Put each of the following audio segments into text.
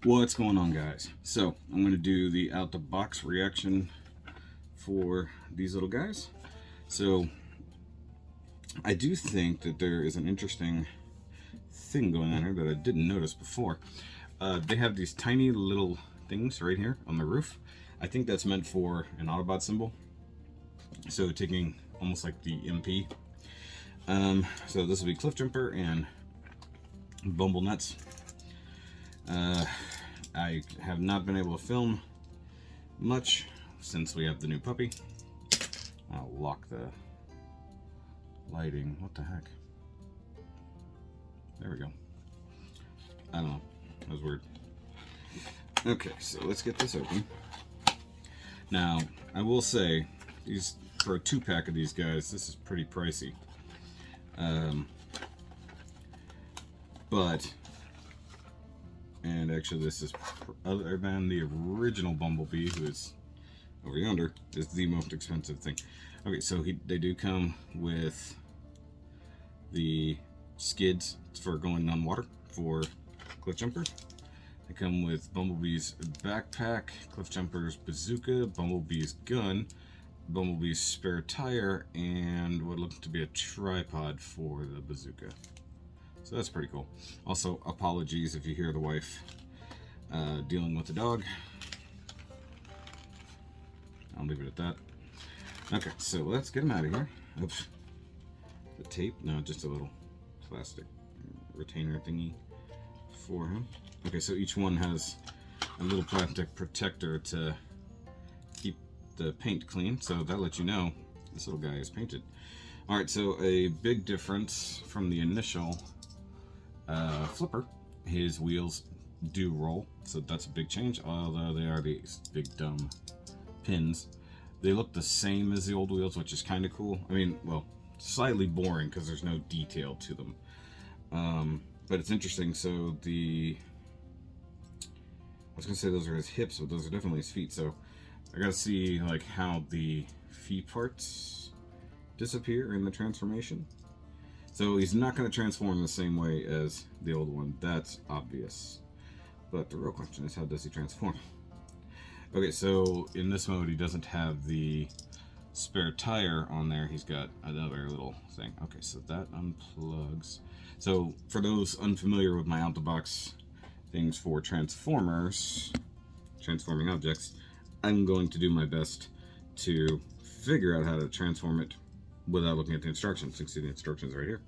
What's going on, guys? So I'm going to do the out the box reaction for these little guys. So I do think that there is an interesting thing going on here that I didn't notice before. They have these tiny little things right here on the roof. I think that's meant for an Autobot symbol. So taking almost like the MP. So this will be Cliffjumper and Bumble Nuts. I have not been able to film much since we have the new puppy. I'll lock the lighting. What the heck? There we go. I don't know. That was weird. Okay, so let's get this open. Now, I will say, these for a 2-pack of these guys, this is pretty pricey. And actually this is, other than the original Bumblebee, who is over yonder, is the most expensive thing. Okay, so they do come with the skids for going on water for Cliffjumper. They come with Bumblebee's backpack, Cliffjumper's bazooka, Bumblebee's gun, Bumblebee's spare tire, and what looks to be a tripod for the bazooka. So that's pretty cool. Also, apologies if you hear the wife dealing with the dog. I'll leave it at that. Okay, so let's get him out of here. Oops. The tape? No, just a little plastic retainer thingy for him. Okay, so each one has a little plastic protector to keep the paint clean. So that lets you know this little guy is painted. Alright, so a big difference from the initial flipper, his wheels do roll, so that's a big change, although they are these big dumb pins. They look the same as the old wheels, which is kind of cool. I mean, well, slightly boring because there's no detail to them, but it's interesting. So I was gonna say those are his hips, but those are definitely his feet, so I gotta see like how the feet parts disappear in the transformation. So he's not going to transform the same way as the old one, that's obvious. But the real question is, how does he transform? Okay, so in this mode he doesn't have the spare tire on there, he's got another little thing. Okay, so that unplugs. So for those unfamiliar with my out-the-box things for transformers, transforming objects, I'm going to do my best to figure out how to transform it without looking at the instructions. You can see the instructions right here.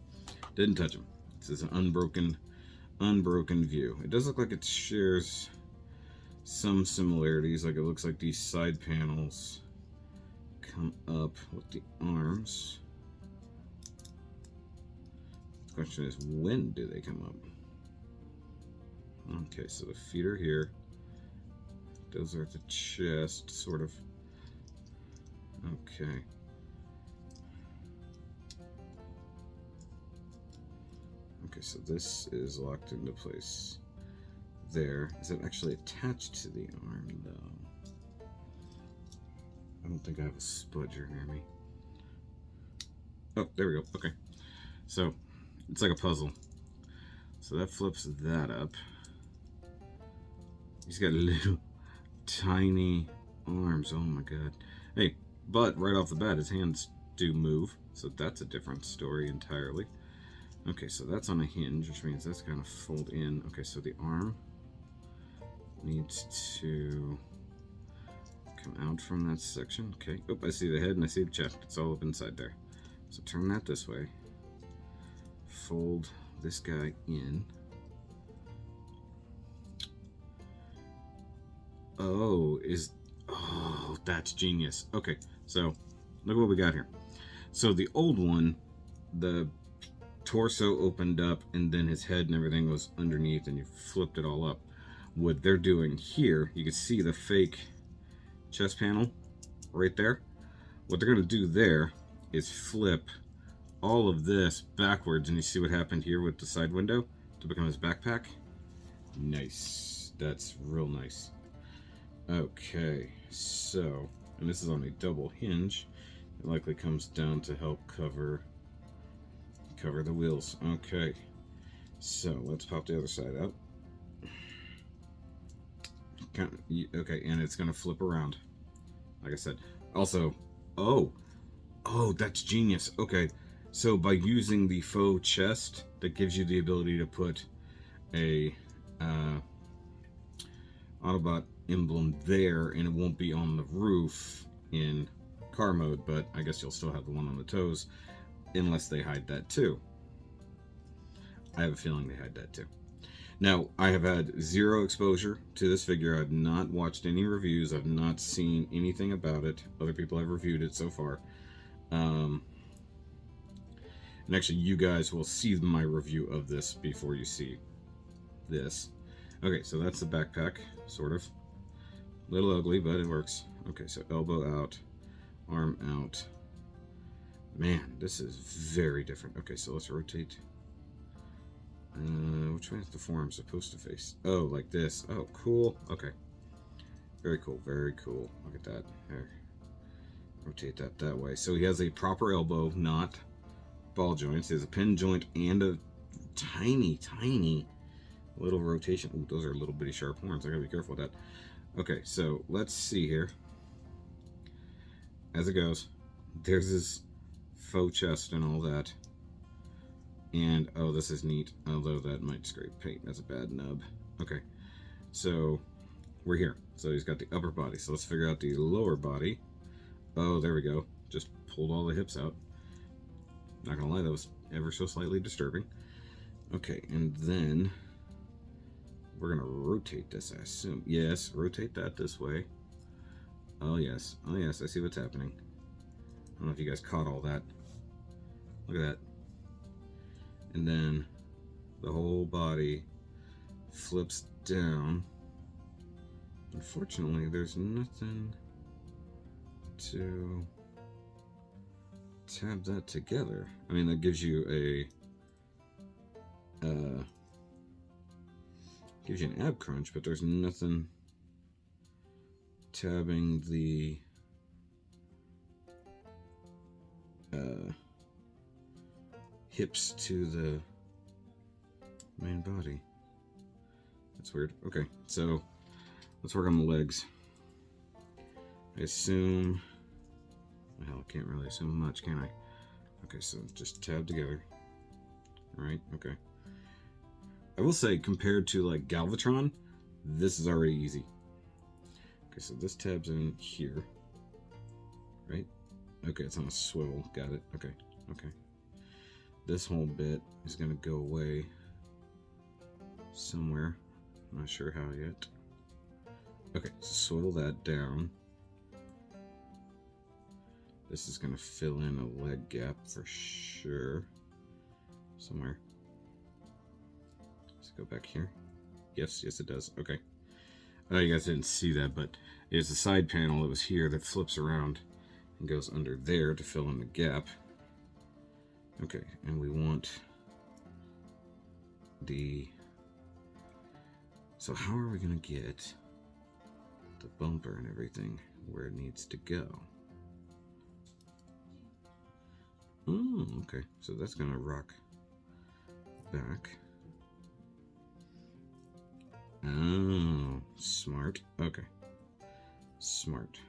Didn't touch them. This is an unbroken view. It does look like it shares some similarities. Like it looks like these side panels come up with the arms. The question is, when do they come up? Okay, so the feet are here. Those are the chest, sort of. Okay. Okay, so this is locked into place there. Is it actually attached to the arm, though? I don't think I have a spudger near me. Oh, there we go. Okay. So, it's like a puzzle. So that flips that up. He's got little tiny arms. Oh my god. Hey, but right off the bat, his hands do move. So that's a different story entirely. Okay, so that's on a hinge, which means that's going to fold in. Okay, so the arm needs to come out from that section. Okay, oh, I see the head and I see the chest. It's all up inside there. So turn that this way. Fold this guy in. Oh, that's genius. Okay, so look what we got here. So the old one, the torso opened up and then his head and everything was underneath and you flipped it all up. What they're doing here, you can see the fake chest panel right there. What they're going to do there is flip all of this backwards, and you see what happened here with the side window to become his backpack. Nice. That's real nice. Okay, so, and this is on a double hinge. It likely comes down to help cover the wheels. Okay, so let's pop the other side out. Okay, and it's gonna flip around, like I said. Also, oh, that's genius. Okay, so by using the faux chest, that gives you the ability to put a Autobot emblem there, and it won't be on the roof in car mode, but I guess you'll still have the one on the toes, unless they hide that too. I have a feeling they hide that too. Now, I have had zero exposure to this figure. I've not watched any reviews. I've not seen anything about it. Other people have reviewed it so far. And actually, you guys will see my review of this before you see this. Okay, so that's the backpack, sort of. A little ugly, but it works. Okay, so elbow out, arm out. Man, this is very different. Okay, so let's rotate. Which way is the forearm supposed to face? Oh, like this. Oh, cool. Okay. Very cool, very cool. Look at that. There. Rotate that way. So he has a proper elbow, not ball joints. He has a pin joint and a tiny little rotation. Ooh, those are little bitty sharp horns. I gotta be careful with that. Okay, so let's see here. As it goes, there's his faux chest and all that. And, oh, this is neat, although that might scrape paint. That's a bad nub. Okay, so we're here. So he's got the upper body. So let's figure out the lower body. Oh, there we go. Just pulled all the hips out. Not gonna lie, that was ever so slightly disturbing. Okay, and then we're gonna rotate this, I assume. Yes, rotate that this way. Oh, yes. Oh, yes, I see what's happening. I don't know if you guys caught all that. Look at that. And then the whole body flips down. Unfortunately, there's nothing to tab that together. I mean, that gives you an ab crunch, but there's nothing tabbing the hips to the main body. That's weird. Okay, so let's work on the legs. I assume, well, I can't really assume much, can I? Okay, so just tab together. All right, okay. I will say, compared to like Galvatron, this is already easy. Okay, so this tab's in here, right? Okay, it's on a swivel. Got it. Okay, okay. This whole bit is going to go away somewhere. I'm not sure how yet. Okay, so swivel that down. This is going to fill in a leg gap for sure. Somewhere. Let's go back here. Yes, yes it does. Okay. Oh, you guys didn't see that, but there's a side panel that was here that flips around and goes under there to fill in the gap. Okay, and we want the... So how are we going to get the bumper and everything where it needs to go? Oh, okay, so that's going to rock back. Oh, smart. Okay, smart.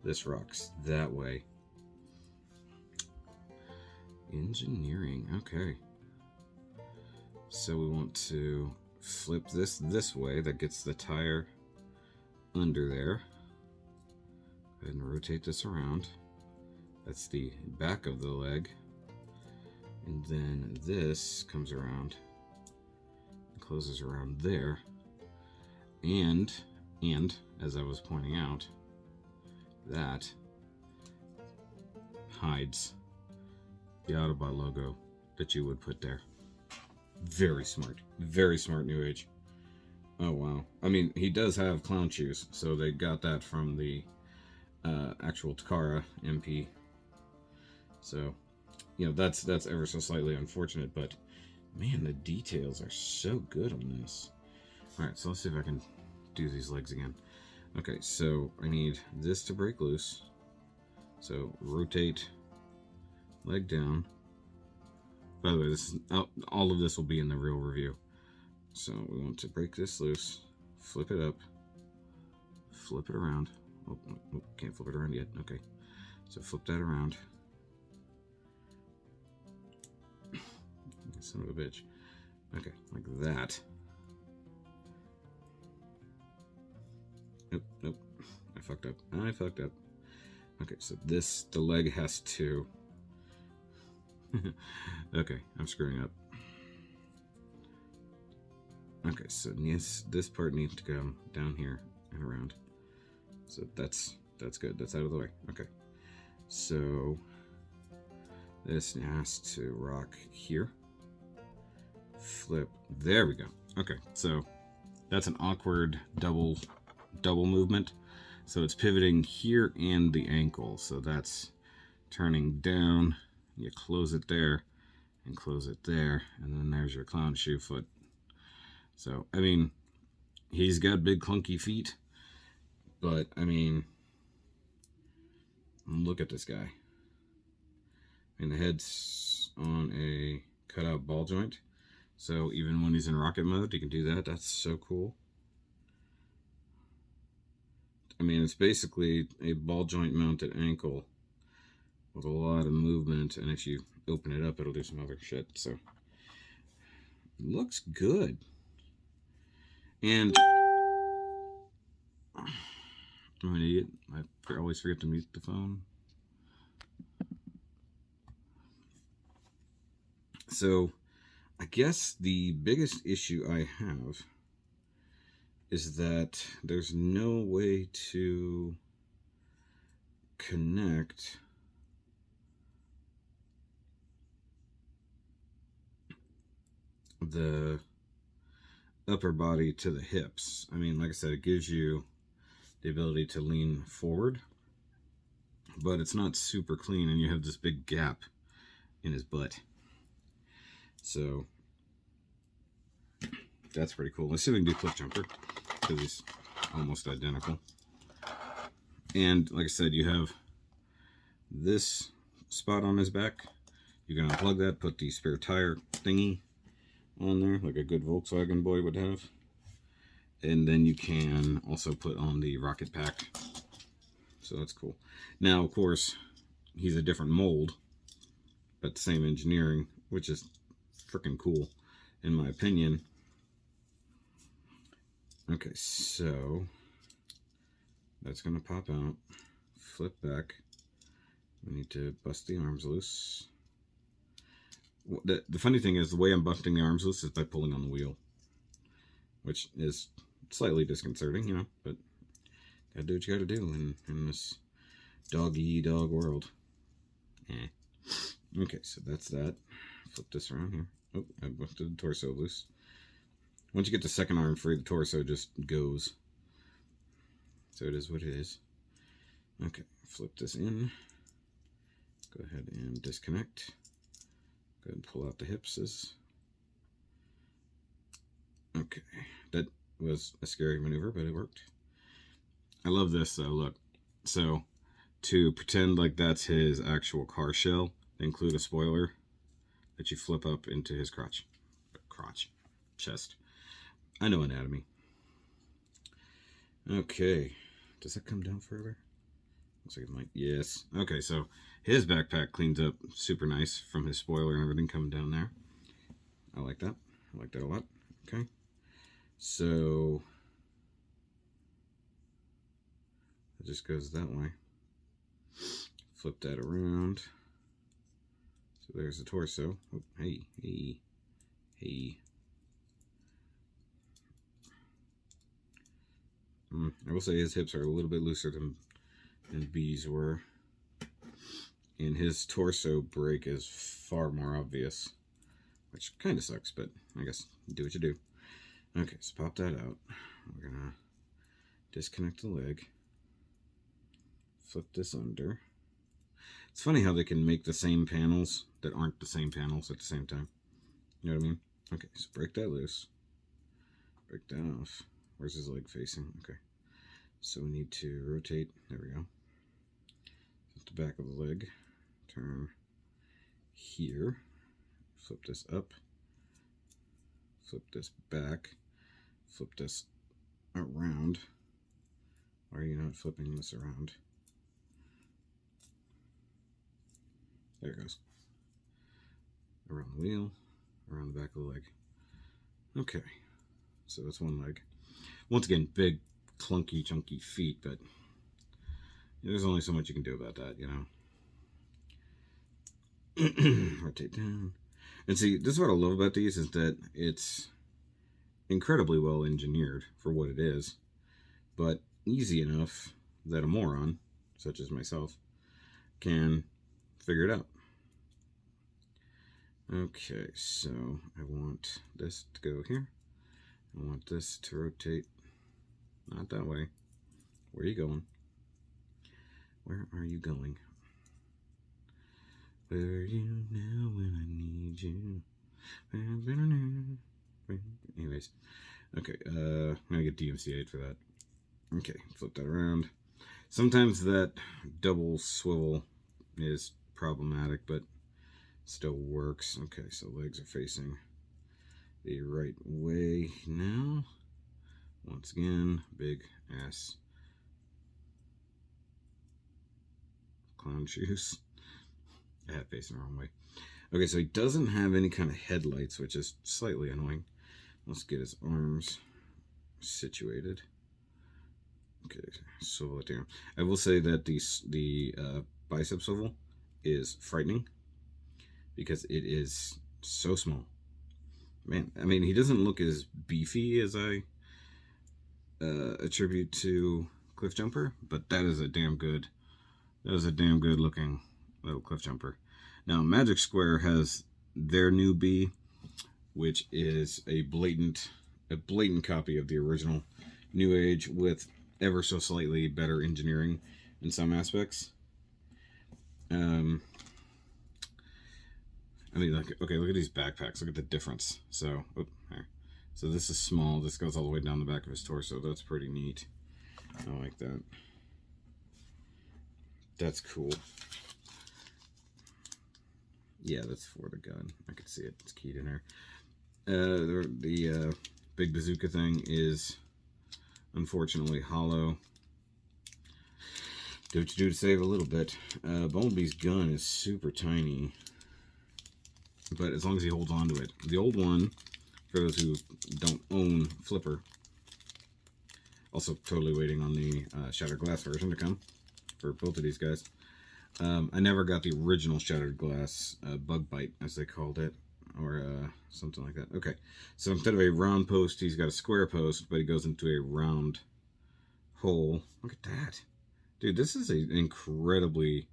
This rocks that way. Engineering, okay. So we want to flip this way. That gets the tire under there. Go ahead and rotate this around. That's the back of the leg. And then this comes around and closes around there. And as I was pointing out, that hides the Autobot logo that you would put there. Very smart NewAge. Oh wow. I mean, he does have clown shoes, so they got that from the actual Takara MP. So, you know, that's ever so slightly unfortunate, but man, the details are so good on this. Alright, so let's see if I can do these legs again. Okay, so I need this to break loose. So rotate leg down. By the way, this is, all of this will be in the real review. So we want to break this loose, flip it up, flip it around. Oh, can't flip it around yet. Okay, so flip that around. Son of a bitch. Okay, like that. Nope. I fucked up. Okay, so the leg has to... Okay, I'm screwing up. Okay, so this part needs to go down here and around. So that's good. That's out of the way. Okay, so this has to rock here. Flip. There we go. Okay, so that's an awkward double movement. So it's pivoting here and the ankle. So that's turning down. You close it there and close it there, and then there's your clown shoe foot. So I mean, he's got big clunky feet, but I mean, look at this guy. And the head's on a cutout ball joint. So even when he's in rocket mode, you can do that. That's so cool. I mean, it's basically a ball joint mounted ankle with a lot of movement. And if you open it up, it'll do some other shit. So looks good. And I'm an idiot. I always forget to mute the phone. So I guess the biggest issue I have is that there's no way to connect the upper body to the hips. I mean, like I said, it gives you the ability to lean forward, but it's not super clean, and you have this big gap in his butt. So that's pretty cool. Let's see if we can do cliff jumper, because he's almost identical. And like I said, you have this spot on his back. You can unplug that, put the spare tire thingy on there, like a good Volkswagen boy would have. And then you can also put on the rocket pack. So that's cool. Now, of course, he's a different mold, but the same engineering, which is freaking cool, in my opinion. Okay, so that's going to pop out, flip back. We need to bust the arms loose. The funny thing is, the way I'm busting the arms loose is by pulling on the wheel, which is slightly disconcerting, you know, but gotta do what you gotta do in this dog-eat-dog world. Okay, so that's that. Flip this around here. Oh, I busted the torso loose. Once you get the second arm free, the torso just goes. So it is what it is. Okay, flip this in. Go ahead and disconnect. Go ahead and pull out the hips. Okay, that was a scary maneuver, but it worked. I love this though, look. So, to pretend like that's his actual car shell, they include a spoiler that you flip up into his chest. I know anatomy. Okay, does that come down further? Looks like it might. Yes. Okay, so his backpack cleans up super nice from his spoiler and everything coming down there. I like that. I like that a lot. Okay. So it just goes that way. Flip that around. So there's the torso. Oh, hey. I will say his hips are a little bit looser than B's were. And his torso break is far more obvious, which kind of sucks, but I guess do what you do. Okay, so pop that out. We're gonna disconnect the leg. Flip this under. It's funny how they can make the same panels that aren't the same panels at the same time. You know what I mean? Okay, so break that loose. Break that off. Where's his leg facing? Okay. So we need to rotate. There we go. The back of the leg. Turn here. Flip this up. Flip this back. Flip this around. Why are you not flipping this around? There it goes. Around the wheel, around the back of the leg. Okay, so that's one leg. Once again, big, clunky, chunky feet, but there's only so much you can do about that, you know. Rotate down. And see, this is what I love about these, is that it's incredibly well engineered for what it is, but easy enough that a moron, such as myself, can figure it out. Okay, so I want this to go here. I want this to rotate. Not that way. Where are you going? Where are you going? Where are you now when I need you? Anyways, okay, I'm gonna get DMCA'd for that. Okay, flip that around. Sometimes that double swivel is problematic, but still works. Okay, so legs are facing the right way now. Once again, big ass clown shoes. I had facing the wrong way. Okay, so he doesn't have any kind of headlights, which is slightly annoying. Let's get his arms situated. Okay, swivel it down. I will say that the bicep swivel is frightening because it is so small. Man, I mean, he doesn't look as beefy as I attribute to Cliff Jumper, but that is a damn good looking little Cliff Jumper. Now, Magic Square has their new B, which is a blatant copy of the original NewAge with ever so slightly better engineering in some aspects. I mean, like, okay, look at these backpacks. Look at the difference. So, there. So this is small. This goes all the way down the back of his torso. That's pretty neat. I like that. That's cool. Yeah, that's for the gun. I can see it. It's keyed in there. The big bazooka thing is unfortunately hollow. Do what you do to save a little bit. Bumblebee's gun is super tiny, but as long as he holds on to it. The old one, for those who don't own Flipper, also totally waiting on the Shattered Glass version to come for both of these guys. I never got the original Shattered Glass Bug Bite, as they called it, or something like that. Okay, so instead of a round post, he's got a square post, but he goes into a round hole. Look at that. Dude, this is an incredibly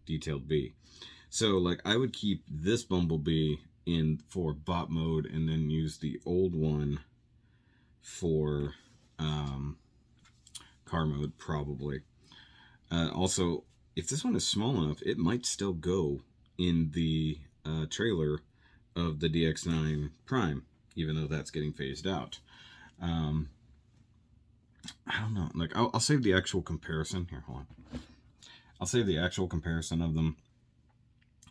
detailed bee. So, like, I would keep this Bumblebee in for bot mode and then use the old one for car mode, probably. Also, if this one is small enough, it might still go in the trailer of the DX9 Prime, even though that's getting phased out. I don't know. Like, I'll save the actual comparison. Here, hold on. I'll save the actual comparison of them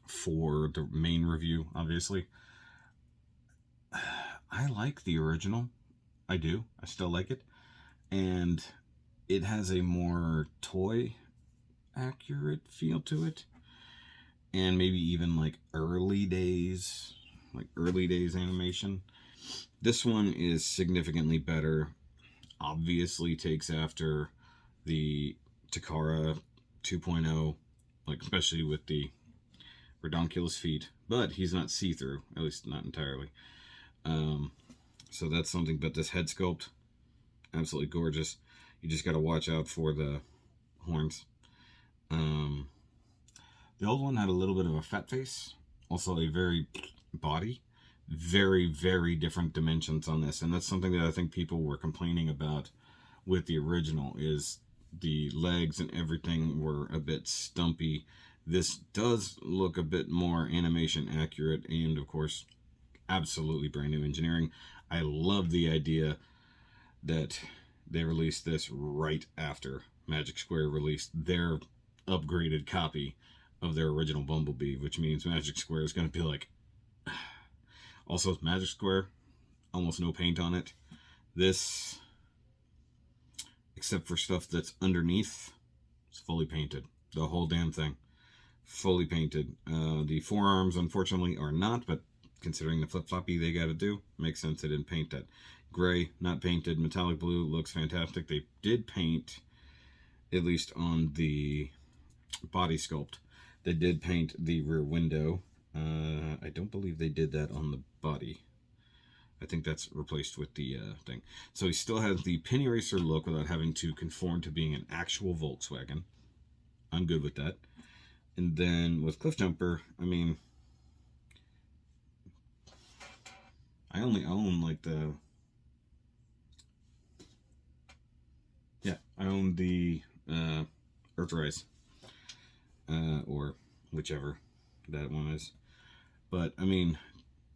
for the main review, obviously. I like the original. I do. I still like it. And it has a more toy accurate feel to it. And maybe even like early days animation. This one is significantly better. Obviously takes after the Takara 2.0, like especially with the redonkulous feet, but he's not see-through, at least not entirely. So that's something. But this head sculpt, absolutely gorgeous. You just got to watch out for the horns. The old one had a little bit of a fat face, also a very body. Very, very different dimensions on this, and that's something that I think people were complaining about with the original, is the legs and everything were a bit stumpy. This does look a bit more animation accurate, and of course, absolutely brand new engineering. I love the idea that they released this right after Magic Square released their upgraded copy of their original Bumblebee, which means Magic Square is going to be like... Also, Magic Square, almost no paint on it. This except for stuff that's underneath. It's fully painted. The whole damn thing. Fully painted. The forearms, unfortunately, are not, but considering the flip-floppy they got to do, makes sense they didn't paint that. Gray, not painted. Metallic blue looks fantastic. They did paint, at least on the body sculpt, they did paint the rear window. I don't believe they did that on the body. I think that's replaced with the thing. So he still has the penny racer look without having to conform to being an actual Volkswagen. I'm good with that. And then with Cliffjumper, I mean, I only own like the... Yeah, I own the Earthrise. Or whichever that one is. But, I mean,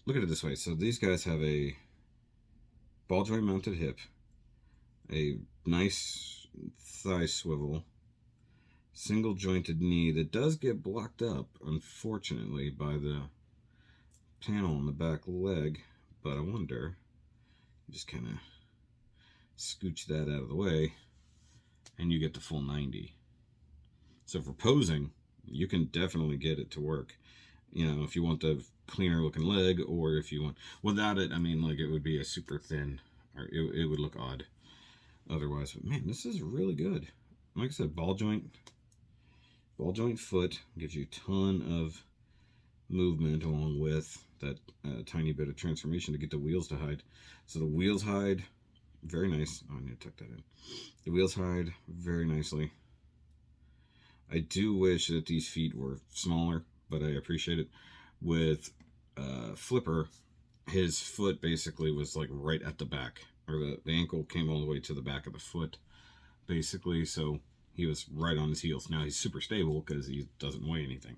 look at it this way. So these guys have a ball joint mounted hip, a nice thigh swivel, single jointed knee that does get blocked up, unfortunately, by the panel on the back leg. But I wonder, just kind of scooch that out of the way, and you get the full 90. So for posing, you can definitely get it to work. You know, if you want the cleaner looking leg, or if you want, without it, I mean, like, it would be a super thin, or it would look odd otherwise. But man, this is really good. Like I said, ball joint foot gives you a ton of movement, along with that tiny bit of transformation to get the wheels to hide. So the wheels hide very nice. Oh, I need to tuck that in. The wheels hide very nicely. I do wish that these feet were smaller, but I appreciate it. With Flipper, his foot basically was like right at the back, or the ankle came all the way to the back of the foot, basically, so he was right on his heels. Now he's super stable because he doesn't weigh anything.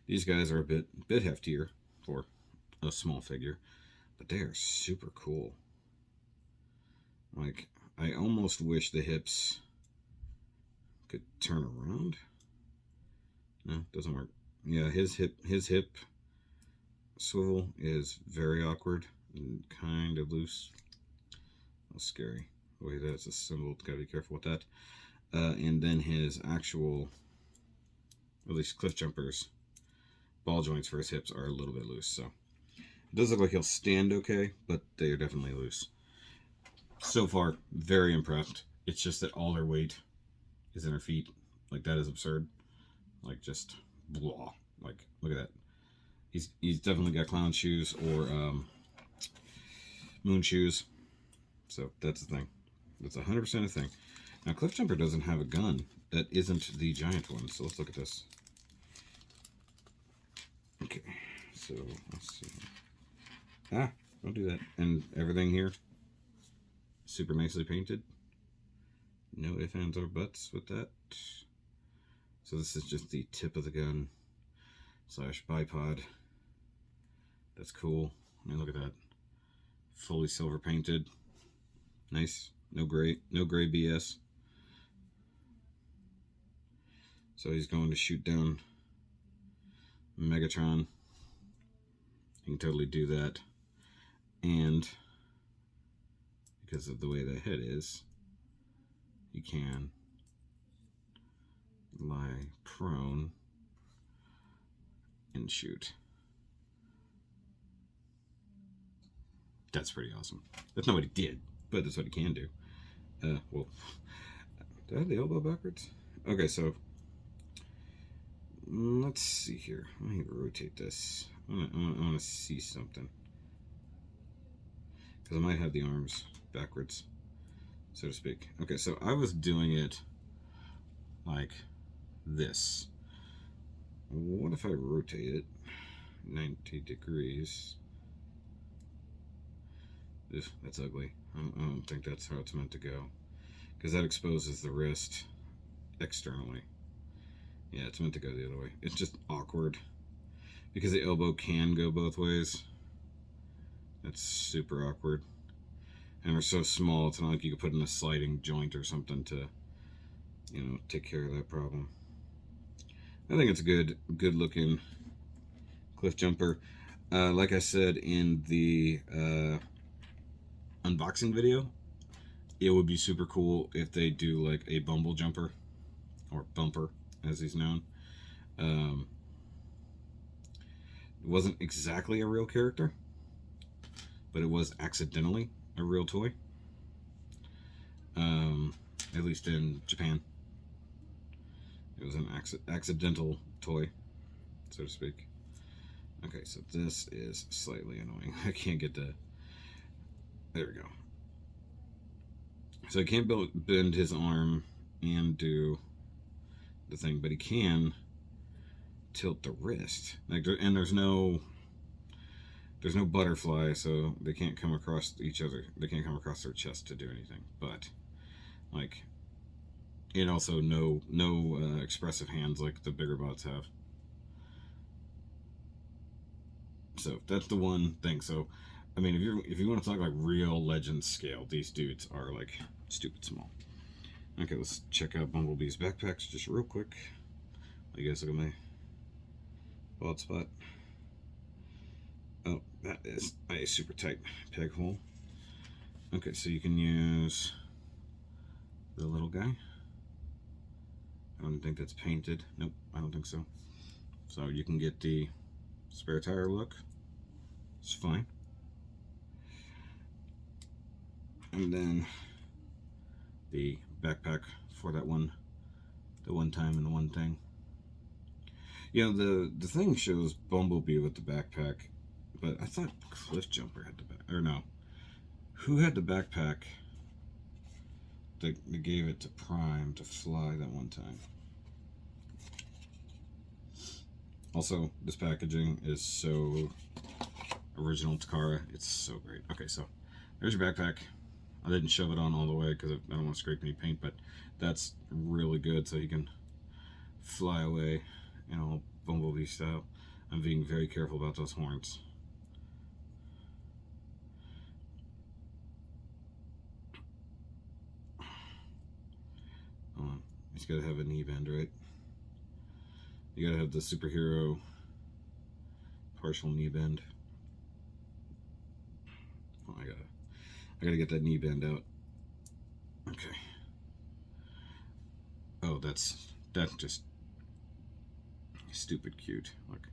These guys are a bit heftier for a small figure, but they are super cool. Like, I almost wish the hips could turn around. No, doesn't work. Yeah, his hip swivel is very awkward and kind of loose. That's scary. The way that's assembled, gotta be careful with that. And then his actual, at least Cliffjumper's ball joints for his hips are a little bit loose. So it does look like he'll stand okay, but they are definitely loose. So far, very impressed. It's just that all their weight is in her feet. Like, that is absurd. Like, just blah. Like, look at that. He's definitely got clown shoes or moon shoes. So that's the thing. That's 100% a thing. Now, Cliffjumper doesn't have a gun that isn't the giant one. So let's look at this. Okay. So let's see. Ah, don't do that. And everything here, super nicely painted. No ifs, ands, or buts with that. So this is just the tip of the gun / bipod. That's cool. I mean, look at that. Fully silver painted. Nice. No gray BS. So he's going to shoot down Megatron. You can totally do that. And because of the way the head is, you can lie prone and shoot. That's pretty awesome. That's not what he did, but that's what he can do. Well, did I have the elbow backwards? Okay, so let's see here. Let me rotate this. I want to see something, because I might have the arms backwards, so to speak. Okay, so I was doing it like this. What if I rotate it 90 degrees? Ugh, that's ugly. I don't think that's how it's meant to go, because that exposes the wrist externally. Yeah, it's meant to go the other way. It's just awkward because the elbow can go both ways. That's super awkward. And they're so small, it's not like you could put in a sliding joint or something to, you know, take care of that problem. I think it's a good looking Cliffjumper. Like I said in the unboxing video, it would be super cool if they do like a Bumble Jumper, or Bumper as he's known. Um, it wasn't exactly a real character, but it was accidentally a real toy. At least in Japan, it was an accidental toy, so to speak. Okay, so this is slightly annoying. I can't get the... There we go. So I can't bend his arm and do the thing, but he can tilt the wrist. Like, and there's no butterfly, so they can't come across each other. They can't come across their chest to do anything. But like, and also no expressive hands like the bigger bots have. So that's the one thing. So, I mean, if you want to talk like real legend scale, these dudes are like stupid small. Okay, let's check out Bumblebee's backpacks just real quick. You guys look at my bald spot. Oh, that is a super tight peg hole. Okay, so you can use the little guy. I don't think that's painted. Nope, I don't think so. So you can get the spare tire look. It's fine. And then the backpack for that one, the one time and the one thing. You know, the thing shows Bumblebee with the backpack, but I thought Cliff Jumper had the back, or no. Who had the backpack that gave it to Prime to fly that one time? Also, this packaging is so original Takara. It's so great. Okay, so there's your backpack. I didn't shove it on all the way because I don't want to scrape any paint, but that's really good so you can fly away, you know, Bumblebee style. I'm being very careful about those horns. He's got to have a knee bend, right? You got to have the superhero partial knee bend. Oh, I gotta get that knee bend out. Okay. Oh, that's just stupid cute. Look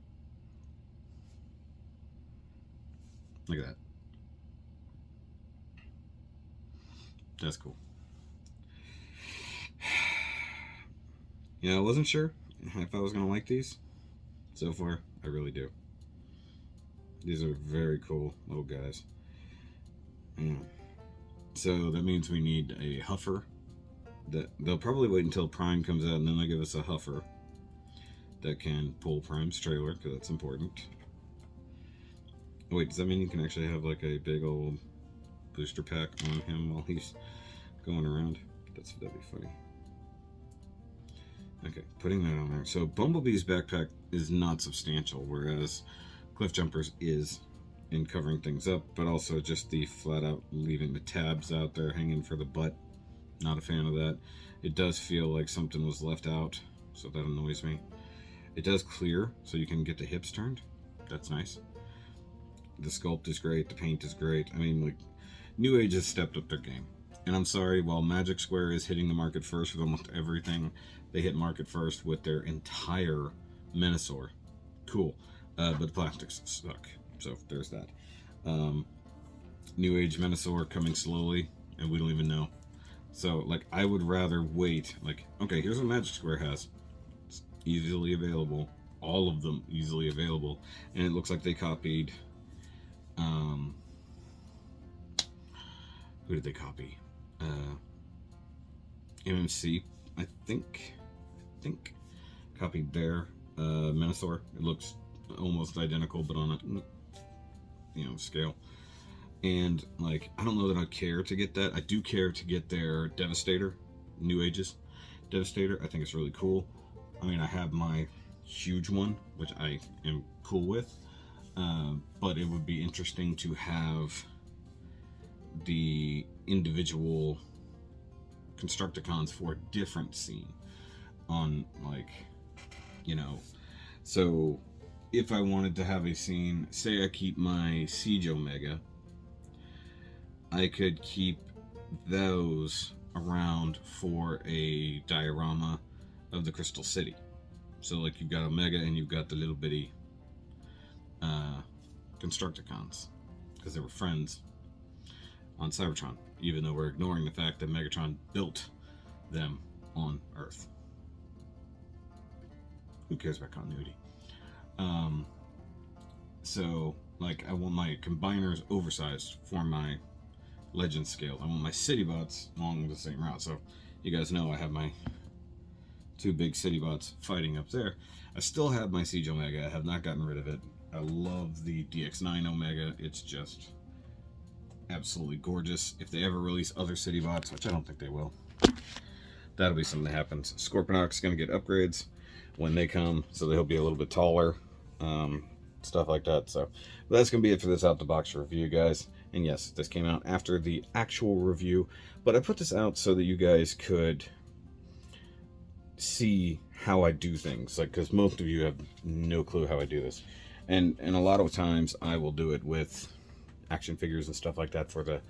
at that. That's cool. Yeah, I wasn't sure if I was gonna like these. So far, I really do. These are very cool little guys. Yeah. So that means we need a huffer. They'll probably wait until Prime comes out and then they'll give us a huffer that can pull Prime's trailer, because that's important. Oh, wait, does that mean you can actually have like a big old booster pack on him while he's going around? That'd be funny. Okay, putting that on there. So Bumblebee's backpack is not substantial, whereas Cliff Jumper's is in covering things up, but also just the flat out leaving the tabs out there hanging for the butt. Not a fan of that. It does feel like something was left out, so that annoys me. It does clear, so you can get the hips turned. That's nice. The sculpt is great. The paint is great. I mean, like, NewAge has stepped up their game. And I'm sorry, while Magic Square is hitting the market first with almost everything, they hit market first with their entire Menasor. Cool. But the plastics suck. So there's that. NewAge Menasor coming slowly, and we don't even know. So, like, I would rather wait. Like, okay, here's what Magic Square has. It's easily available. All of them easily available. And it looks like they copied... who did they copy? MMC, I think copied their Menasor. It looks almost identical, but on a scale. And like, I don't know that I care to get that. I do care to get their Devastator, NewAge's Devastator. I think it's really cool. I mean, I have my huge one, which I am cool with, but it would be interesting to have the individual Constructicons for a different scene on, like, so if I wanted to have a scene, say I keep my Siege Omega, I could keep those around for a diorama of the Crystal City. So like you've got Omega and you've got the little bitty Constructicons, because they were friends on Cybertron, even though we're ignoring the fact that Megatron built them on Earth. Who cares about continuity? So like I want my combiners oversized for my Legend scale. I want my City Bots along the same route. So you guys know I have my two big City Bots fighting up there. I still have my Siege Omega. I have not gotten rid of it. I love the DX9 Omega. It's just absolutely gorgeous. If they ever release other City Bots, which I don't think they will, that'll be something that happens. Scorponok's going to get upgrades when they come, so they'll be a little bit taller, stuff like that. So that's going to be it for this out the box review, guys. And yes, this came out after the actual review, but I put this out so that you guys could see how I do things, like, because most of you have no clue how I do this, and a lot of times I will do it with action figures and stuff like that for the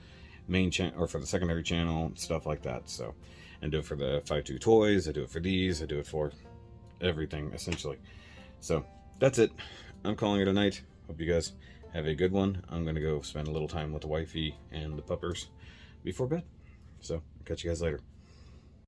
main channel or for the secondary channel, stuff like that. So, and do it for the 5.2 toys, I do it for these, I do it for everything essentially. So that's it. I'm calling it a night. Hope you guys have a good one. I'm gonna go spend a little time with the wifey and the puppers before bed. So I'll catch you guys later.